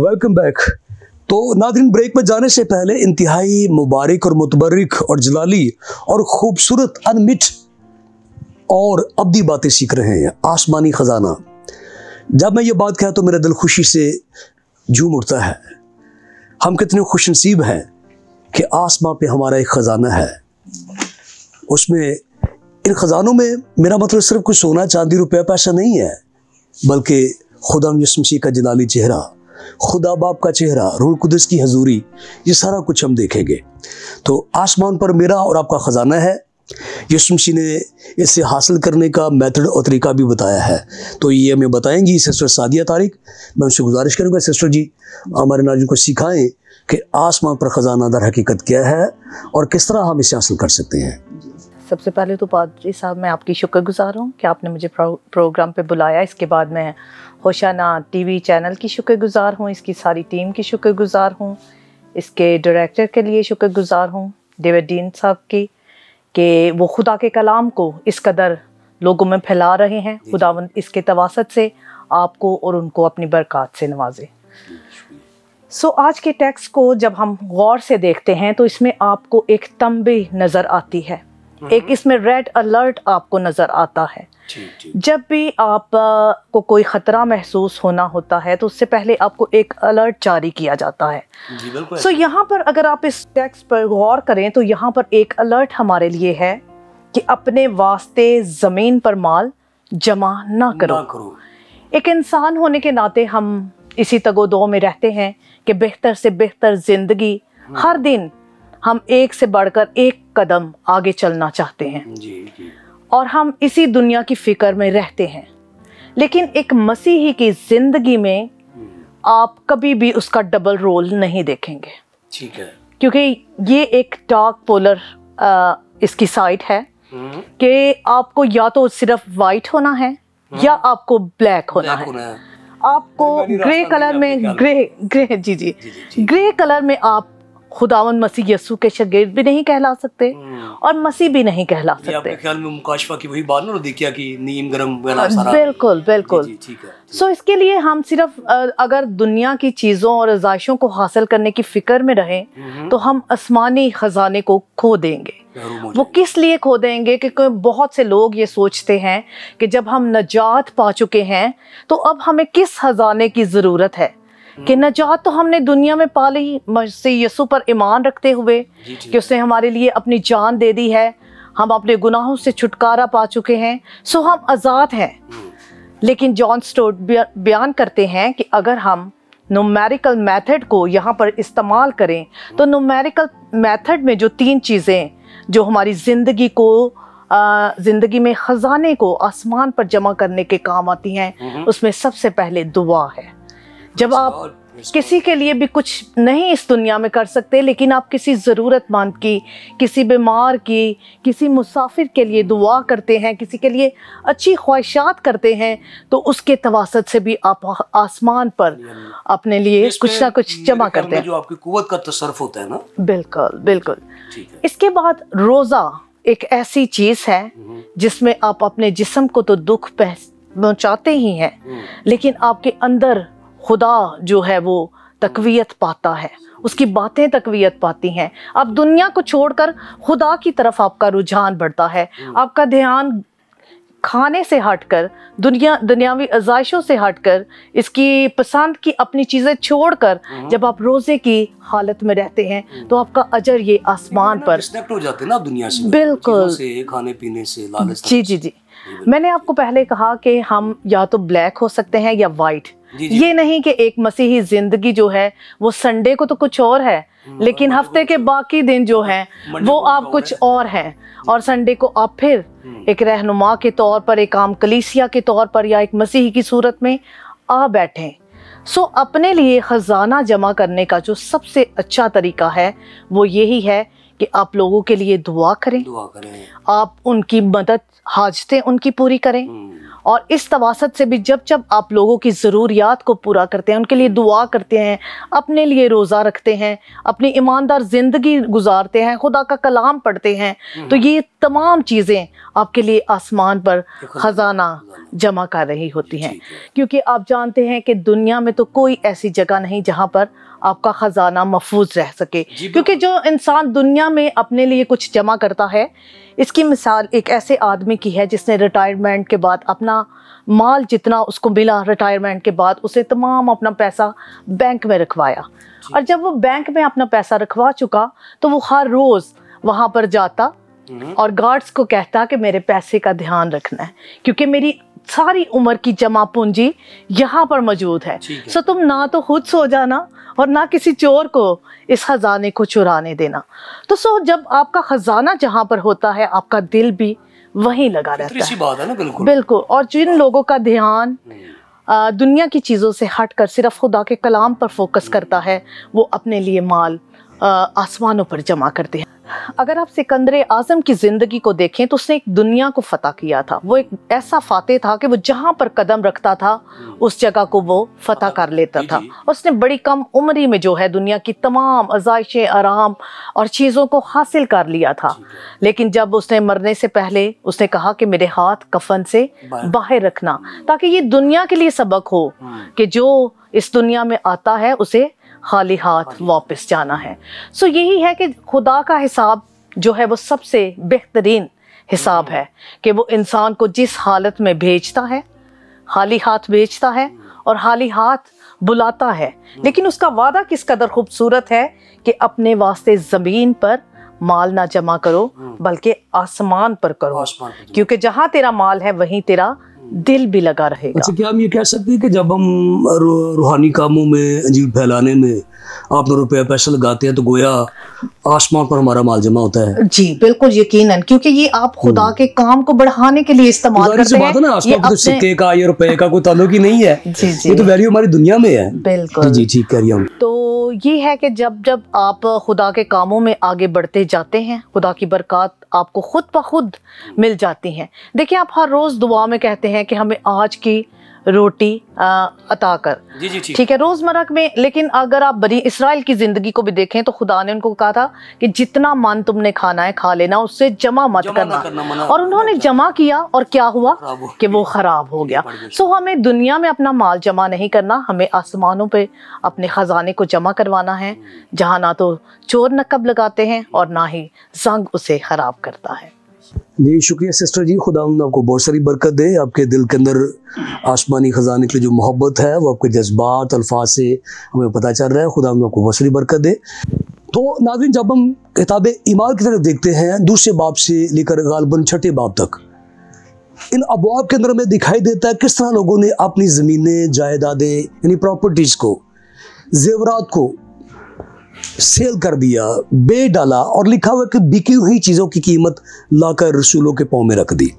Welcome back. तो नाज़रीन, break में जाने से पहले इंतहाई मुबारक और मुतबर्रिक और जलाली और खूबसूरत अनमिट और अब्दी बातें सीख रहे हैं, आसमानी ख़जाना। जब मैं ये बात कहता तो मेरा दिल खुशी से झूम उठता है। हम कितने खुशनसीब हैं कि आसमां पे हमारा एक ख़जाना है। उसमें इन ख़जानों में मेरा मतलब सिर्फ कुछ सोना चांदी रुपया पैसा नहीं है, बल्कि खुदा यीशु मसीह का जलाली चेहरा, खुदा बाप का चेहरा, रूह कुदस की हजूरी, ये सारा कुछ हम देखेंगे। तो आसमान पर मेरा और आपका ख़जाना है। यीशु मसीह ने इसे हासिल करने का मेथड और तरीका भी बताया है, तो ये हमें बताएंगी सिस्टर सादिया तारिक। मैं उनसे गुजारिश करूँगा, सिस्टर जी हमारे नाज़रीन को सिखाएं कि आसमान पर ख़जाना दर हकीकत क्या है और किस तरह हम इसे हासिल कर सकते हैं। सबसे पहले तो पादरी साहब मैं आपकी शुक्रगुजार हूँ कि आपने मुझे प्रोग्राम पे बुलाया। इसके बाद मैं होशाना टीवी चैनल की शुक्रगुजार हूँ, इसकी सारी टीम की शुक्रगुजार हूँ, इसके डायरेक्टर के लिए शुक्रगुजार हूँ डेविड डीन साहब की, कि वो खुदा के कलाम को इस कदर लोगों में फैला रहे हैं। खुदावंद इसके तवासत से आपको और उनको अपनी बरकत से नवाजे। आज के टेक्स्ट को जब हम गौर से देखते हैं तो इसमें आपको एक तंबी नज़र आती है, एक इसमें रेड अलर्ट आपको नज़र आता है। जब भी आप को कोई ख़तरा महसूस होना होता है तो उससे पहले आपको एक अलर्ट जारी किया जाता है। यहाँ पर अगर आप इस टेक्स्ट पर गौर करें तो यहाँ पर एक अलर्ट हमारे लिए है कि अपने वास्ते ज़मीन पर माल जमा ना करो। एक इंसान होने के नाते हम इसी तगोदो में रहते हैं कि बेहतर से बेहतर ज़िंदगी, हर दिन हम एक से बढ़कर एक कदम आगे चलना चाहते हैं और हम इसी दुनिया की फिक्र में रहते हैं। लेकिन एक मसीही की जिंदगी में आप कभी भी उसका डबल रोल नहीं देखेंगे, ठीक है, क्योंकि ये एक डार्क पोलर इसकी साइड है कि आपको या तो सिर्फ वाइट होना है या आपको ब्लैक होना है। आपको ग्रे कलर में ग्रे कलर में आप खुदावंद मसीह यीशु के शागिर्द भी नहीं कहला सकते और मसीह भी नहीं कहला सकते। आपके ख्याल में मुकाशफा की वही बात ना देखिए कि नीम गरम बिल्कुल। इसके लिए हम सिर्फ अगर दुनिया की चीज़ों और आज़ाइशों को हासिल करने की फिक्र में रहें तो हम आसमानी खजाने को खो देंगे। वो किस लिए खो देंगे? क्योंकि बहुत से लोग ये सोचते हैं कि जब हम नजात पा चुके हैं तो अब हमें किस खजाने की ज़रूरत है, कि नजात तो हमने दुनिया में पा ली मसीह यीशु पर ईमान रखते हुए कि उसने हमारे लिए अपनी जान दे दी है, हम अपने गुनाहों से छुटकारा पा चुके हैं, सो हम आज़ाद हैं। लेकिन जॉन स्टोर्ट बयान करते हैं कि अगर हम न्यूमेरिकल मेथड को यहाँ पर इस्तेमाल करें तो न्यूमेरिकल मेथड में जो 3 चीज़ें जो हमारी ज़िंदगी में ख़जाने को आसमान पर जमा करने के काम आती हैं, उसमें सबसे पहले दुआ है। जब आप किसी के लिए भी कुछ नहीं इस दुनिया में कर सकते, लेकिन आप किसी ज़रूरतमंद की, किसी बीमार की, किसी मुसाफिर के लिए दुआ करते हैं, किसी के लिए अच्छी ख्वाहिशात करते हैं, तो उसके तवासत से भी आप आसमान पर अपने लिए कुछ ना कुछ जमा करते हैं, जो आपकी कुव्वत का तसर्रुफ होता है ना। बिल्कुल। इसके बाद रोज़ा एक ऐसी चीज़ है जिसमें आप अपने जिस्म को तो दुख पहुँचाते ही हैं, लेकिन आपके अंदर खुदा जो है वो तकवीयत पाता है, उसकी बातें तकवीयत पाती हैं। अब दुनिया को छोड़कर खुदा की तरफ आपका रुझान बढ़ता है, आपका ध्यान खाने से हटकर, दुनियावी आज़ाइशों से हटकर, इसकी पसंद की अपनी चीज़ें छोड़कर जब आप रोज़े की हालत में रहते हैं तो आपका अजर ये आसमान पर डिस्ट्रैक्ट हो जाते हैं ना दुनिया से, बिल्कुल से, खाने पीने से, लालच। जी। मैंने आपको पहले कहा कि हम या तो ब्लैक हो सकते हैं या वाइट। ये नहीं कि एक मसीही जिंदगी जो है वो संडे को तो कुछ और है, लेकिन हफ्ते के बाकी दिन जो हैं वो आप कुछ और हैं, और संडे को आप फिर एक रहनुमा के तौर पर, एक आम कलीसिया के तौर पर या एक मसीही की सूरत में आ बैठें। अपने लिए खजाना जमा करने का जो सबसे अच्छा तरीका है वो यही है कि आप लोगों के लिए दुआ करें। आप उनकी मदद, हाजतें उनकी पूरी करें और इस तवासत से भी जब जब आप लोगों की ज़रूरियात को पूरा करते हैं, उनके लिए दुआ करते हैं, अपने लिए रोज़ा रखते हैं, अपनी ईमानदार ज़िंदगी गुजारते हैं, खुदा का कलाम पढ़ते हैं, तो ये तमाम चीज़ें आपके लिए आसमान पर ख़जाना जमा कर रही होती हैं। क्योंकि आप जानते हैं कि दुनिया में तो कोई ऐसी जगह नहीं जहाँ पर आपका ख़जाना महफूज रह सके, क्योंकि जो इंसान दुनिया में अपने लिए कुछ जमा करता है, इसकी मिसाल एक ऐसे आदमी की है जिसने रिटायरमेंट के बाद अपना माल जितना उसको मिला रिटायरमेंट के बाद, उसे तमाम अपना पैसा बैंक में रखवाया, और जब वो बैंक में अपना पैसा रखवा चुका तो वो हर रोज़ वहाँ पर जाता और गार्ड्स को कहता कि मेरे पैसे का ध्यान रखना है, क्योंकि मेरी सारी उम्र की जमा पूंजी यहाँ पर मौजूद है। सो तुम ना तो खुद सो जाना और ना किसी चोर को इस खजाने को चुराने देना। तो सो जब आपका खजाना जहाँ पर होता है, आपका दिल भी वहीं लगा रहता है। बात है ना, बिल्कुल बिल्कुल। और जिन लोगों का ध्यान दुनिया की चीज़ों से हटकर सिर्फ खुदा के कलाम पर फोकस करता है, वो अपने लिए माल आसमानों पर जमा करते हैं। अगर आप सिकंदर आज़म की ज़िंदगी को देखें तो उसने एक दुनिया को फतह किया था। वो एक ऐसा फातेह था कि वो जहाँ पर कदम रखता था उस जगह को वो फतह कर लेता था। उसने बड़ी कम उम्री में जो है दुनिया की तमाम आज़ाइशें, आराम और चीज़ों को हासिल कर लिया था। लेकिन जब उसने मरने से पहले उसने कहा कि मेरे हाथ कफन से बाहर रखना, ताकि ये दुनिया के लिए सबक हो कि जो इस दुनिया में आता है उसे खाली हाथ वापस जाना है। सो यही है कि खुदा का हिसाब जो है वो सबसे बेहतरीन हिसाब है कि वो इंसान को जिस हालत में भेजता है, खाली हाथ भेजता है और खाली हाथ बुलाता है, लेकिन उसका वादा किस कदर खूबसूरत है कि अपने वास्ते ज़मीन पर माल ना जमा करो बल्कि आसमान पर करो, क्योंकि जहाँ तेरा माल है वहीं तेरा दिल भी लगा रहेगा। अच्छा, क्या हम ये कह सकते हैं कि जब हम रूहानी कामों में अंजीर फैलाने में आप रुपया पैसा लगाते हैं तो गोया आसमान पर हमारा माल जमा होता है? जी बिल्कुल, यकीनन, क्योंकि ये आप खुदा के काम को बढ़ाने के लिए इस्तेमाल करते हैं। ना, आसमान पर तो सिक्के का या रुपए का कोई ताल्लुक ही नहीं है। जी जी, ये तो वैल्यू हमारी दुनिया में है। बिल्कुल जी, ठीक कह रही हूँ। तो ये है कि जब जब आप खुदा के कामों में आगे बढ़ते जाते हैं, खुदा की बरकत आपको खुद ब खुद मिल जाती हैं। देखिए, आप हर रोज़ दुआ में कहते हैं कि हमें आज की रोटी अता कर। जी, ठीक है, रोज़मर्रा में। लेकिन अगर आप बनी इसराइल की ज़िंदगी को भी देखें तो खुदा ने उनको कहा था कि जितना मन तुमने खाना है खा लेना, उससे जमा मत करना। और उन्होंने जमा किया और क्या हुआ कि वो ख़राब हो गया। सो हमें दुनिया में अपना माल जमा नहीं करना, हमें आसमानों पे अपने ख़जाने को जमा करवाना है, जहाँ ना तो चोर नकब लगाते हैं और ना ही जंग उसे ख़राब करता है। जी शुक्रिया सिस्टर जी, खुदा आपको बहुत सारी बरकत दे। आपके दिल के अंदर आसमानी ख़जाने की जो मोहब्बत है वो आपके जज्बात अल्फाज से हमें पता चल रहा है। खुदा आपको बहुत सारी बरकत दे। तो नाज़रीन, जब हम किताब ईमान की तरफ देखते हैं, दूसरे बाब से लेकर गालबन छठे बाब तक, इन अबवाब के अंदर हमें दिखाई देता है किस तरह लोगों ने अपनी ज़मीनें, जायदादें यानी प्रॉपर्टीज़ को, जेवरात को सेल कर दिया, बेच डाला, और लिखा हुआ कि बिकी हुई चीज़ों की कीमत लाकर रसूलों के पाँव में रख दी।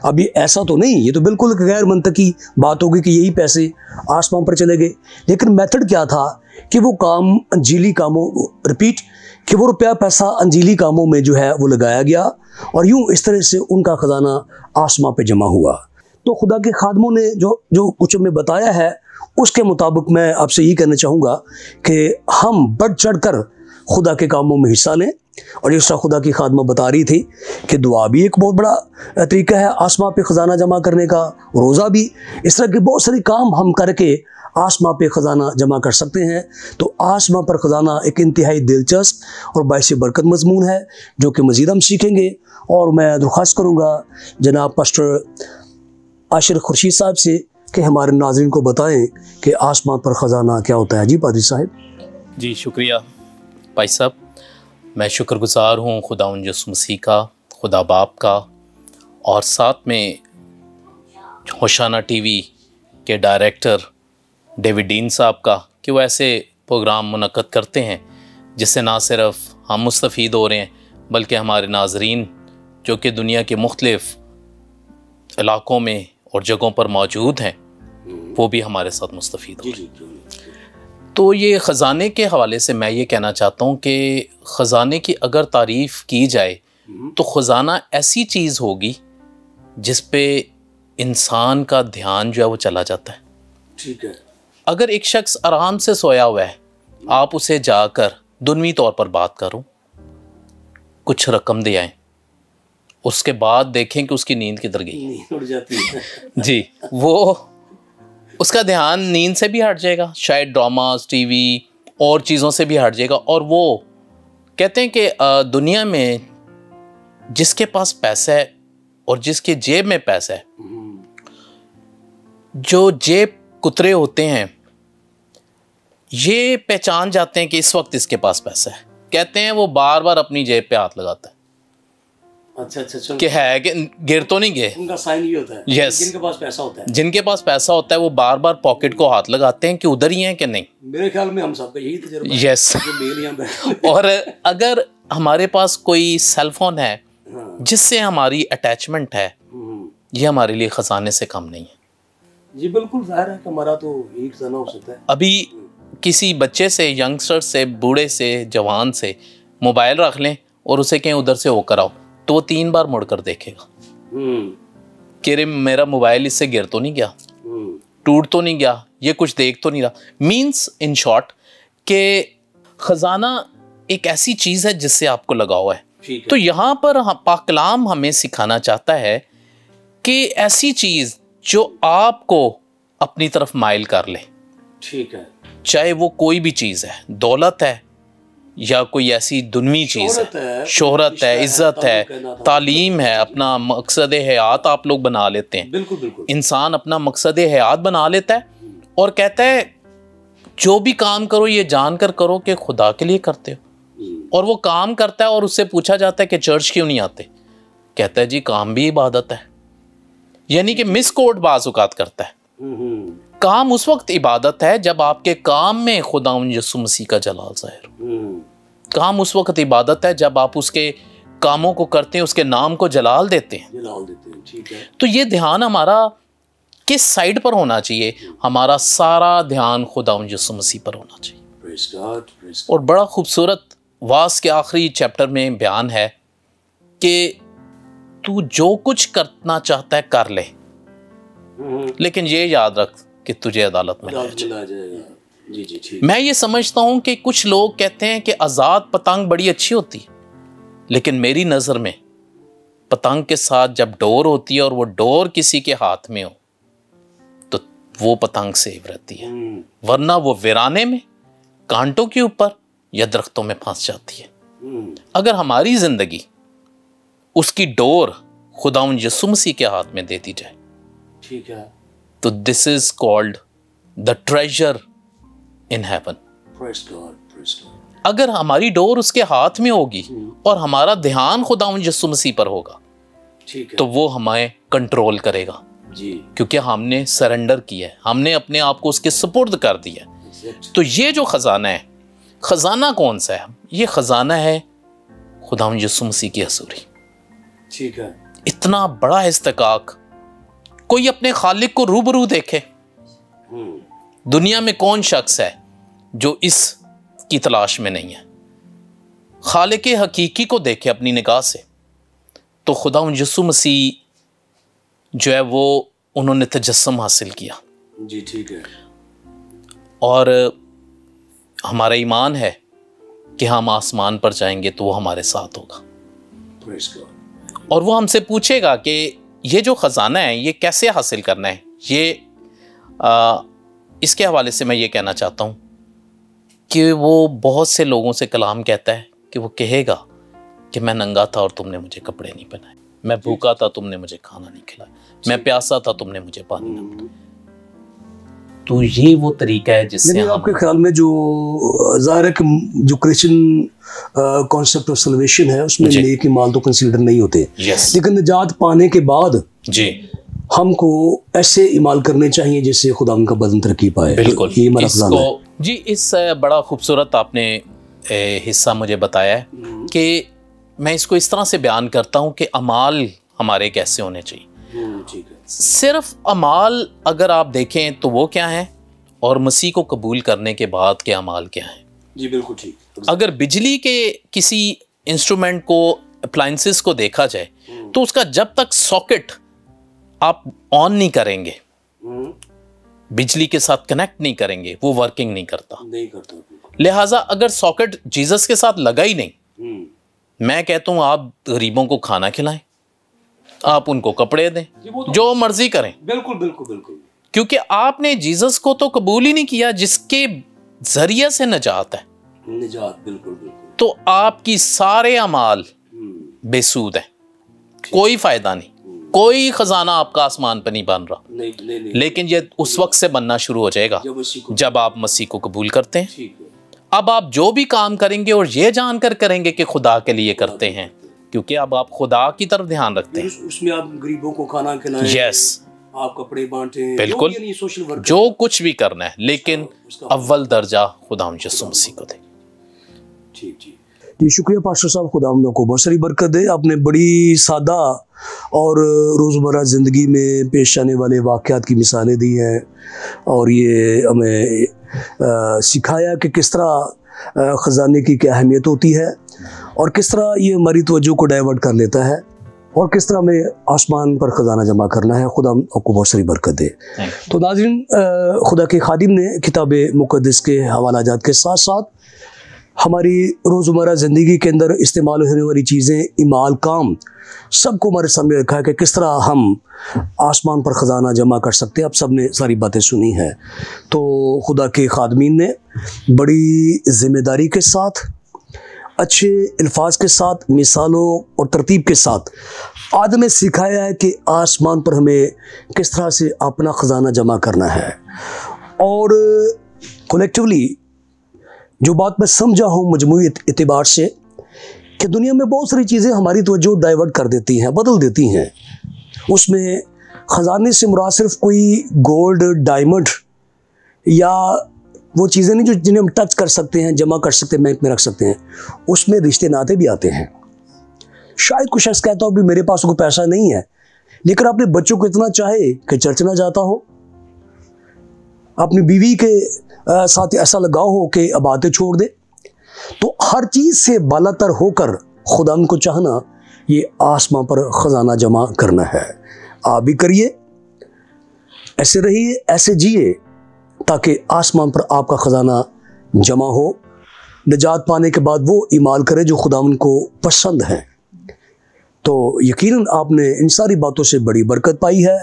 अब ये ऐसा तो नहीं, ये तो बिल्कुल गैर मंतकी बात होगी कि यही पैसे आसमान पर चले गए। लेकिन मेथड क्या था कि वो काम अंजीली कामों, रिपीट, कि वो रुपया पैसा अंजीली कामों में जो है वो लगाया गया, और यूँ इस तरह से उनका ख़जाना आसमान पर जमा हुआ। तो खुदा के खादमों ने जो कुछ हमें बताया है उसके मुताबिक मैं आपसे यही कहना चाहूँगा कि हम बढ़ चढ़ कर खुदा के कामों में हिस्सा लें। और जिस तरह खुदा की खादमा बता रही थी कि दुआ भी एक बहुत बड़ा तरीका है आसमां पे ख़जाना जमा करने का, रोज़ा भी, इस तरह के बहुत सारे काम हम करके आसमां पे ख़जाना जमा कर सकते हैं। तो आसमां पर ख़जाना एक इंतहाई दिलचस्प और बाइस बरकत मजमून है जो कि मज़ीद हम सीखेंगे। और मैं दरख्वास्त करूँगा जनाब पास्टर आशिर खुर्शीद साहब से कि हमारे नाज़रीन को बताएं कि आसमान पर ख़जाना क्या होता है। जी पादरी साहब। जी शुक्रिया भाई साहब, मैं शुक्रगुज़ार हूँ खुदा यसु मसीह का, खुदा बाप का, और साथ में होशाना टीवी के डायरेक्टर डेविड डीन साहब का कि वो ऐसे प्रोग्राम मुनक़्क़द करते हैं जिससे ना सिर्फ हम मुस्तफ़ीद हो रहे हैं बल्कि हमारे नाज़रीन जो कि दुनिया के मुख्तलिफ़ इलाक़ों में और जगहों पर मौजूद हैं वो भी हमारे साथ मुस्तफ़ीद हो रहे हैं। तो ये ख़जाने के हवाले से मैं ये कहना चाहता हूँ कि ख़जाने की अगर तारीफ़ की जाए तो ख़जाना ऐसी चीज़ होगी जिस पे इंसान का ध्यान जो है वो चला जाता है। ठीक है। अगर एक शख्स आराम से सोया हुआ है, आप उसे जाकर दुनियावी तौर पर बात करो, कुछ रकम दे आए, उसके बाद देखें कि उसकी नींद किधर गई। नींद उड़ जाती है। जी, वो उसका ध्यान नींद से भी हट जाएगा, शायद ड्रामास, टीवी और चीज़ों से भी हट जाएगा। और वो कहते हैं कि दुनिया में जिसके पास पैसा है और जिसके जेब में पैसा है, जो जेब कुतरे होते हैं ये पहचान जाते हैं कि इस वक्त इसके पास पैसा है। कहते हैं वो बार बार अपनी जेब पे हाथ लगाता है। अच्छा कि है कि गिर तो नहीं गए। उनका साइन ये होता है। Yes. जिनके पास पैसा होता है, जिनके पास पैसा होता है वो बार बार पॉकेट को हाथ लगाते हैं कि उधर ही है कि नहीं। मेरे ख्याल में हम सबका यही तजुर्बा है। यस। जो मेल यहाँ पे और अगर हमारे पास कोई सेल फोन है जिससे हमारी अटैचमेंट है, ये हमारे लिए खजाने से कम नहीं है। जी बिल्कुल, जाहिर है कि हमारा तो एक खजाना हो सकता है। अभी किसी बच्चे से, यंगस्टर से, बूढ़े से, जवान से मोबाइल रख लें और उसे कहीं उधर से होकर आओ तो वो 3 बार मुड़कर देखेगा कि रे मेरा मोबाइल इससे गिर तो नहीं गया, टूट तो नहीं गया, ये कुछ देख तो नहीं रहा। मीन्स इन शॉर्ट कि खजाना एक ऐसी चीज़ है जिससे आपको लगाव है। तो यहाँ पर पाक कलाम हमें सिखाना चाहता है कि ऐसी चीज़ जो आपको अपनी तरफ माइल कर ले। ठीक है। चाहे वो कोई भी चीज़ है, दौलत है या कोई ऐसी दुनियावी चीज़ है, शोहरत है, इज्जत है, तालीम है, अपना मकसद हयात आप लोग बना लेते हैं। बिल्कुल बिल्कुल। इंसान अपना मकसद हयात बना लेता है और कहता है जो भी काम करो ये जानकर करो कि खुदा के लिए करते हो। और वो काम करता है और उससे पूछा जाता है कि चर्च क्यों नहीं आते, कहता है जी काम भी इबादत है। यानी कि मिस कोड बाज़-औक़ात करता है। काम उस वक्त इबादत है जब आपके काम में खुदा यीशु मसीह का जलाल ज़ाहिर हो। काम उस वक्त इबादत है जब आप उसके कामों को करते हैं, उसके नाम को जलाल देते हैं। ठीक है। तो ये ध्यान हमारा किस साइड पर होना चाहिए? हमारा सारा ध्यान खुदा यीशु मसीह पर होना चाहिए। Praise God, praise God। और बड़ा खूबसूरत वास के आखिरी चैप्टर में बयान है कि तू जो कुछ करना चाहता है कर ले, लेकिन ये याद रख कि तुझे अदालत में लाया जाएगा। जी जी ठीक। मैं ये समझता हूं कि कुछ लोग कहते हैं कि आज़ाद पतंग बड़ी अच्छी होती है, लेकिन मेरी नज़र में पतंग के साथ जब डोर होती है और वो डोर किसी के हाथ में हो तो वो पतंग सेफ रहती है, वरना वो वीराने में, कांटों के ऊपर या दरख्तों में फंस जाती है। अगर हमारी जिंदगी उसकी डोर खुदावंद यीशु मसीह के हाथ में देती जाए, ठीक है, तो this is called the treasure in heaven. अगर हमारी डोर उसके हाथ में होगी और हमारा ध्यान खुदावंद यीशु मसीह पर होगा, ठीक है, तो वो हमें कंट्रोल करेगा जी, क्योंकि हमने सरेंडर किया है, हमने अपने आप को उसके सुपुर्द कर दिया। तो ये जो खजाना है, खजाना कौन सा है? ये खजाना है खुदावंद यीशु मसीह की हज़ूरी। ठीक है। इतना बड़ा इस्तिकाक, कोई अपने खालिक को रूबरू देखे। दुनिया में कौन शख्स है जो इस की तलाश में नहीं है? खालिक हकीकी को देखे अपनी निगाह से, तो खुदावंद यीशु मसीह जो है वो उन्होंने तजस्सुम हासिल किया जी। ठीक है। और हमारा ईमान है कि हम आसमान पर जाएंगे तो वो हमारे साथ होगा और वो हमसे पूछेगा कि ये जो ख़जाना है ये कैसे हासिल करना है। ये इसके हवाले से मैं ये कहना चाहता हूँ कि वो बहुत से लोगों से कलाम कहता है कि वो कहेगा कि मैं नंगा था और तुमने मुझे कपड़े नहीं पहनाए, मैं भूखा था तुमने मुझे खाना नहीं खिलाया, मैं प्यासा था तुमने मुझे पानी नहीं पिलाया। तो ये वो तरीका है जिससे आपके ख्याल में जो ज़ाहिर है कि जो क्रिश्चियन कॉन्सेप्ट ऑफ सल्वेशन है उसमें नेक ईमान तो कंसीडर नहीं होते, लेकिन निजात पाने के बाद जी हमको ऐसे इमाल करने चाहिए जिससे खुदा उनका बदन तरक्की पाए। बिल्कुल। ये इसको जी इस बड़ा खूबसूरत आपने हिस्सा मुझे बताया है कि मैं इसको इस तरह से बयान करता हूँ कि अमाल हमारे कैसे होने चाहिए। ठीक है। सिर्फ अमाल अगर आप देखें तो वो क्या है और मसीह को कबूल करने के बाद के अमाल क्या है। जी बिल्कुल ठीक। अगर बिजली के किसी इंस्ट्रूमेंट को, अप्लायंसेस को देखा जाए तो उसका जब तक सॉकेट आप ऑन नहीं करेंगे, बिजली के साथ कनेक्ट नहीं करेंगे, वो वर्किंग नहीं करता। लिहाजा अगर सॉकेट जीसस के साथ लगा ही नहीं, मैं कहता हूं आप गरीबों को खाना खिलाएं, आप उनको कपड़े दें, जो मर्जी करें। बिल्कुल बिल्कुल बिल्कुल। क्योंकि आपने जीसस को तो कबूल ही नहीं किया जिसके जरिए से निजात है। निजात, बिल्कुल बिल्कुल। तो आपकी सारे अमाल बेसूद है, कोई फायदा नहीं, कोई खजाना आपका आसमान पर नहीं बन रहा। नहीं। लेकिन ये उस वक्त से बनना शुरू हो जाएगा जब आप मसीह को कबूल करते हैं। अब आप जो भी काम करेंगे और ये जानकर करेंगे कि खुदा के लिए करते हैं, क्योंकि अब आप खुदा की तरफ ध्यान रखते हैं। उसमें आप गरीबों को खाना खिलाएं, यस, आप कपड़े बांटें, बिल्कुल, जो कुछ भी करना है, लेकिन अव्वल दर्जा खुदा यीशु मसीह को दे। जी, शुक्रिया पास्टर साहब, खुदा को बहुत सारी बरकत दे। आपने बड़ी सादा और रोज़मर्रा ज़िंदगी में पेश आने वाले वाक़यात की मिसालें दी हैं और ये हमें सिखाया कि किस तरह ख़जाने की क्या अहमियत होती है और किस तरह ये हमारी तवज्जो को डाइवर्ट कर लेता है और किस तरह हमें आसमान पर ख़जाना जमा करना है। खुदा आपको बहुत सारी बरकत दे। तो नाज़रीन, खुदा के खादिम ने किताब मुक़द्दस के हवालाजात के साथ साथ हमारी रोज़मर्रा ज़िंदगी के अंदर इस्तेमाल होने वाली चीज़ें, इमाल, काम, सबको हमारे सामने रखा है कि किस तरह हम आसमान पर ख़जाना जमा कर सकते हैं। आप सब ने सारी बातें सुनी हैं। तो खुदा के खादमीन ने बड़ी ज़िम्मेदारी के साथ, अच्छे अल्फाज के साथ, मिसालों और तरतीब के साथ आज हमें सिखाया है कि आसमान पर हमें किस तरह से अपना ख़जाना जमा करना है। और कलेक्टिवली जो बात मैं समझा हूँ मजमूई एतबार से कि दुनिया में बहुत सारी चीज़ें हमारी तवज्जो डाइवर्ट कर देती हैं, बदल देती हैं। उसमें ख़जाने से मुराद सिर्फ कोई गोल्ड, डायमंड या वो चीज़ें नहीं जो जिन्हें हम टच कर सकते हैं, जमा कर सकते हैं, बैंक में रख सकते हैं। उसमें रिश्ते नाते भी आते हैं। शायद कुछ शख्स कहता हो भी मेरे पास कोई पैसा नहीं है, लेकिन अपने बच्चों को इतना चाहे कि चर्च ना जाता हो, अपनी बीवी के साथ ऐसा लगाव हो कि इबादतें छोड़ दे। तो हर चीज़ से बालातर होकर खुदा को चाहना, ये आसमां पर ख़जाना जमा करना है। आप भी करिए, ऐसे रहिए, ऐसे जिए, ताकि आसमान पर आपका ख़जाना जमा हो। निजात पाने के बाद वो इमाल करे जो खुदा को पसंद है। तो यकीनन आपने इन सारी बातों से बड़ी बरकत पाई है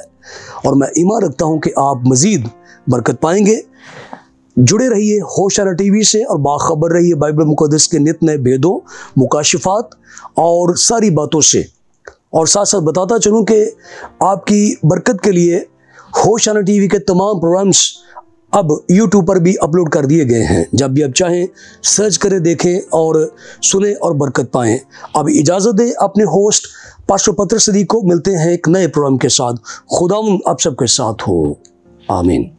और मैं ईमान रखता हूँ कि आप मज़ीद बरकत पाएंगे। जुड़े रहिए होशाना टीवी से और बाखबर रहिए बाइबल मुक़द्दस के नित नए भेदों, मुकाशिफात और सारी बातों से। और साथ साथ बताता चलूँ कि आपकी बरकत के लिए होशाना टीवी के तमाम प्रोग्राम्स अब यूट्यूब पर भी अपलोड कर दिए गए हैं। जब भी आप चाहें सर्च करें, देखें और सुने और बरकत पाएँ। अब इजाज़त दें अपने होस्ट पास्टर पत्र सदीक को। मिलते हैं एक नए प्रोग्राम के साथ। खुदा आप सबके साथ हो। आमीन।